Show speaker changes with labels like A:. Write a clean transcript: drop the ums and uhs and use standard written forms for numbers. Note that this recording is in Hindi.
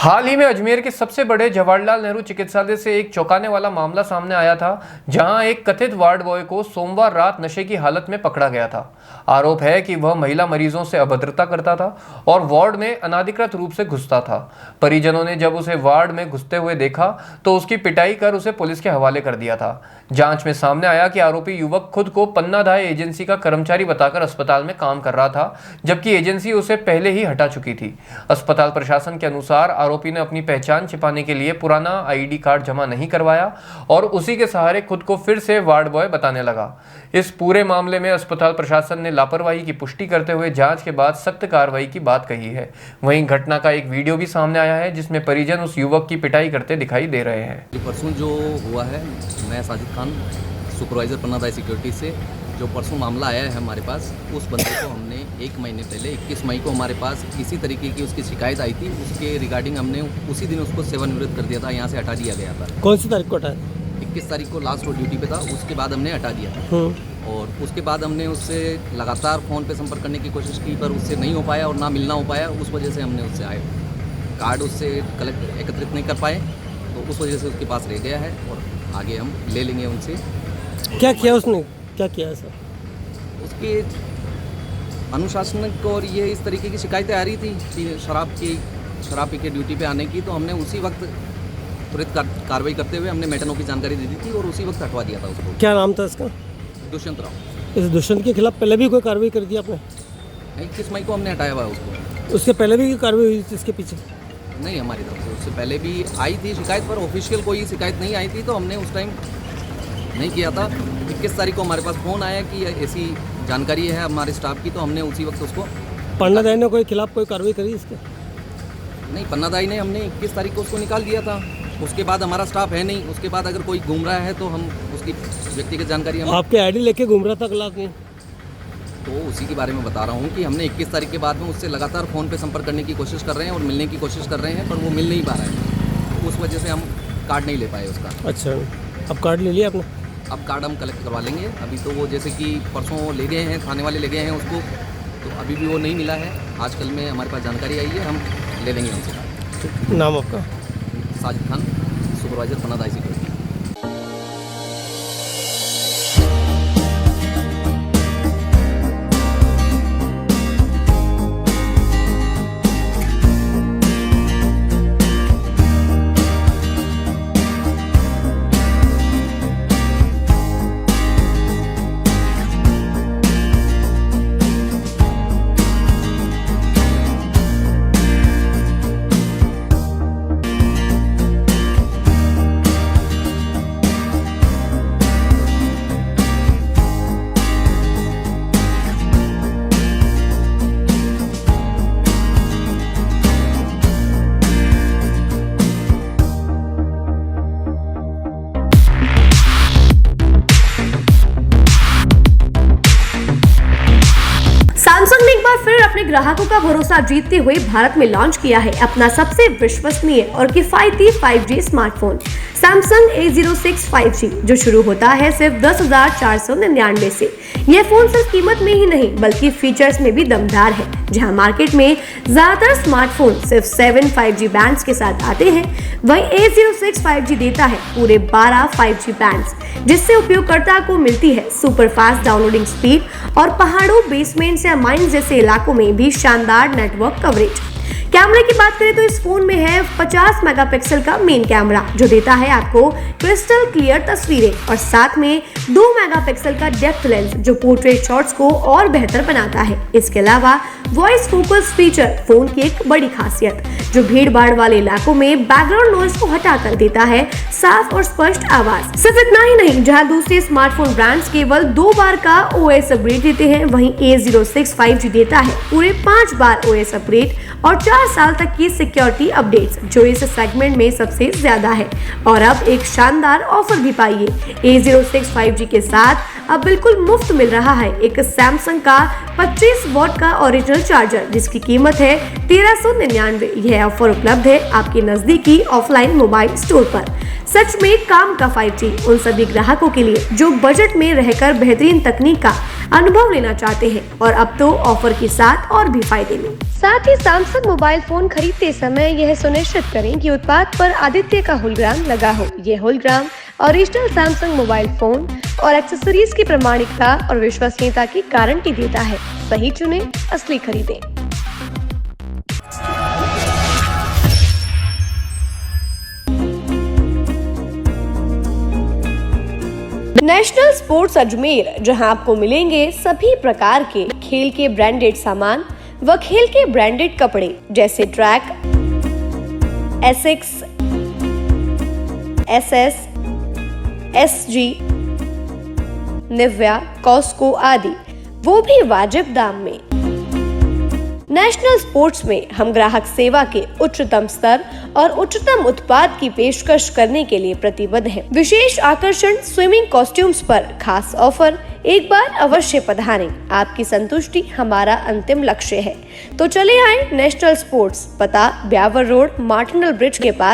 A: हाल ही में अजमेर के सबसे बड़े जवाहरलाल नेहरू चिकित्सालय से एक चौंकाने वाला मामला सामने आया था, जहां एक कथित वार्ड बॉय को सोमवार रात नशे की हालत में पकड़ा गया था। आरोप है कि वह महिला मरीजों से अभद्रता करता था और वार्ड में अनाधिकृत रूप से घुसता था। परिजनों ने जब उसे वार्ड में घुसते हुए देखा तो उसकी पिटाई कर उसे पुलिस के हवाले कर दिया था। जांच में सामने आया कि आरोपी युवक खुद को पन्नाधाय एजेंसी का कर्मचारी बताकर अस्पताल में काम कर रहा था, जबकि एजेंसी उसे पहले ही हटा चुकी थी। अस्पताल प्रशासन के अनुसार आरोपी ने अपनी पहचान छिपाने के लिए पुराना आईडी कार्ड जमा नहीं करवाया और उसी के सहारे खुद को फिर से वार्ड बॉय बताने लगा। इस पूरे मामले में अस्पताल प्रशासन ने लापरवाही की पुष्टि करते हुए जांच के बाद सख्त कार्रवाई की बात कही है। वहीं घटना का एक वीडियो भी सामने आया है, जिसमें परिजन उस युवक की पिटाई करते दिखाई दे रहे हैं।
B: परसों जो हुआ है, मैं साजिद खान सुपरवाइज़र पन्नाधाय सिक्योरिटी से, जो परसों मामला आया है हमारे पास, उस बंदे को हमने 1 महीने पहले 21 मई को हमारे पास इसी तरीके की उसकी शिकायत आई थी। उसके रिगार्डिंग हमने उसी दिन उसको सेवानिवृत्त कर दिया था, यहाँ से हटा दिया गया था।
C: कौन सी तारीख को हटाया?
B: 21 तारीख को लास्ट वो ड्यूटी पे था, उसके बाद हमने हटा दिया था। और उसके बाद हमने उससे लगातार फ़ोन पे संपर्क करने की कोशिश की, पर उससे नहीं हो पाया और ना मिलना हो पाया। उस वजह से हमने उससे आए कार्ड उससे एकत्रित नहीं कर पाए, तो उस वजह से उसके पास रह गया है और आगे हम ले लेंगे उनसे।
C: क्या किया उसने, क्या किया सर?
B: उसके अनुशासनिक और ये इस तरीके की शिकायतें आ रही थी कि शराब पी के ड्यूटी पे आने की, तो हमने उसी वक्त त्वरित कार्रवाई करते हुए हमने मेटनों की जानकारी दे दी थी और उसी वक्त हटवा दिया था उसको।
C: क्या नाम था इसका?
B: दुष्यंत राव।
C: इस दुष्यंत के खिलाफ पहले भी कोई कार्रवाई कर दी आपने?
B: 21 मई को हमने हटाया हुआ है उसको।
C: उसके पहले भी कार्रवाई हुई थी इसके पीछे?
B: नहीं, हमारी तरफ से उससे पहले भी आई थी शिकायत, पर ऑफिशियल कोई शिकायत नहीं आई थी, तो हमने उस टाइम नहीं किया था। 21 तारीख को हमारे पास फ़ोन आया कि ऐसी जानकारी है हमारे स्टाफ की, तो हमने उसी वक्त उसको।
C: पन्नाधाय ने कोई खिलाफ कोई कार्रवाई करी इसके?
B: नहीं, पन्नाधाय ने हमने 21 तारीख को उसको निकाल दिया था। उसके बाद हमारा स्टाफ है नहीं, उसके बाद अगर कोई घूम रहा है तो हम उसकी व्यक्तिगत जानकारी हम
C: आपके आईडी लेके घूम रहा था क्लास में,
B: तो उसी के बारे में बता रहा हूँ कि हमने 21 तारीख के बाद में उससे लगातार फ़ोन पे संपर्क करने की कोशिश कर रहे हैं और मिलने की कोशिश कर रहे हैं, पर वो मिल नहीं पा रहा है। तो उस वजह से हम कार्ड नहीं ले पाए उसका।
C: अच्छा, अब कार्ड ले लिया आपने?
B: अब कार्ड हम कलेक्ट करवा लेंगे। अभी तो वो जैसे कि परसों ले गए हैं, थाने वाले ले गए हैं उसको, तो अभी भी वो नहीं मिला है। आजकल में हमारे पास जानकारी आई है, हम ले लेंगे उनसे।
C: नाम आपका?
B: Sajid Khan, supervisor Pannadhai security.
D: Samsung ने एक बार फिर अपने ग्राहकों का भरोसा जीतते हुए भारत में लॉन्च किया है अपना सबसे विश्वसनीय और किफायती 5G smartphone Samsung A06 5G, जो शुरू होता है सिर्फ 10,499 से। यह फोन सिर्फ कीमत में ही नहीं बल्कि फीचर्स में भी दमदार है। जहां मार्केट में ज्यादातर स्मार्टफोन सिर्फ 7 5G बैंड्स के साथ आते हैं, वहीं A06 5G देता है पूरे 12 5G बैंड्स, जिससे उपयोगकर्ता को मिलती है सुपर फास्ट डाउनलोडिंग स्पीड और पहाड़ों, बेसमेंट या माइंस जैसे इलाकों में भी शानदार नेटवर्क कवरेज। कैमरे की बात करें तो इस फोन में है 50 मेगापिक्सल का मेन कैमरा, जो देता है आपको क्रिस्टल क्लियर तस्वीरें, और साथ में 2 मेगापिक्सल का डेप्थ लेंस, जो पोर्ट्रेट शॉट्स को और बेहतर बनाता है। इसके अलावा वॉइस फोकस फीचर फोन की एक बड़ी खासियत, जो भीड़ भाड़ वाले इलाकों में बैकग्राउंड नॉइज को हटाकर देता है साफ और स्पष्ट आवाज। सिर्फ इतना ही नहीं, जहां दूसरे स्मार्टफोन ब्रांड्स केवल 2 बार का OS अपग्रेड देते हैं, वहीं A06 5G देता है पूरे 5 बार OS अपग्रेड और 4 साल तक की सिक्योरिटी अपडेट्स, जो इस सेगमेंट में सबसे ज्यादा है। और अब एक शानदार ऑफर भी पाइए। A06 5G के साथ अब बिल्कुल मुफ्त मिल रहा है एक सैमसंग का 25 वॉट का ओरिजिनल चार्जर, जिसकी कीमत है 1399। यह ऑफर उपलब्ध है आपके नजदीकी ऑफलाइन मोबाइल स्टोर पर। सच में काम का 5G उन सभी ग्राहकों के लिए जो बजट में रहकर बेहतरीन तकनीक का अनुभव लेना चाहते हैं और अब तो ऑफर के साथ और भी फायदे में। साथ ही सैमसंग मोबाइल फोन खरीदते समय यह सुनिश्चित करें कि उत्पाद पर आदित्य का होलोग्राम लगा हो। ये hologram original Samsung mobile phone और एक्सेसरीज की प्रामाणिकता और विश्वसनीयता की गारंटी देता है। सही चुने, असली खरीदें। नेशनल स्पोर्ट्स अजमेर, जहां आपको मिलेंगे सभी प्रकार के खेल के ब्रांडेड सामान व खेल के ब्रांडेड कपड़े जैसे track, Asics, SS, SG, Nivia, Cosco आदि, वो भी वाजिब दाम में। नेशनल स्पोर्ट्स में हम ग्राहक सेवा के उच्चतम स्तर और उच्चतम उत्पाद की पेशकश करने के लिए प्रतिबद्ध हैं। विशेष आकर्षण स्विमिंग कॉस्ट्यूम्स पर खास ऑफर, एक बार अवश्य पधारें। आपकी संतुष्टि हमारा अंतिम लक्ष्य है। तो चले आए नेशनल स्पोर्ट्स, पता ब्यावर रोड, मार्टिनल ब्रिज के पास।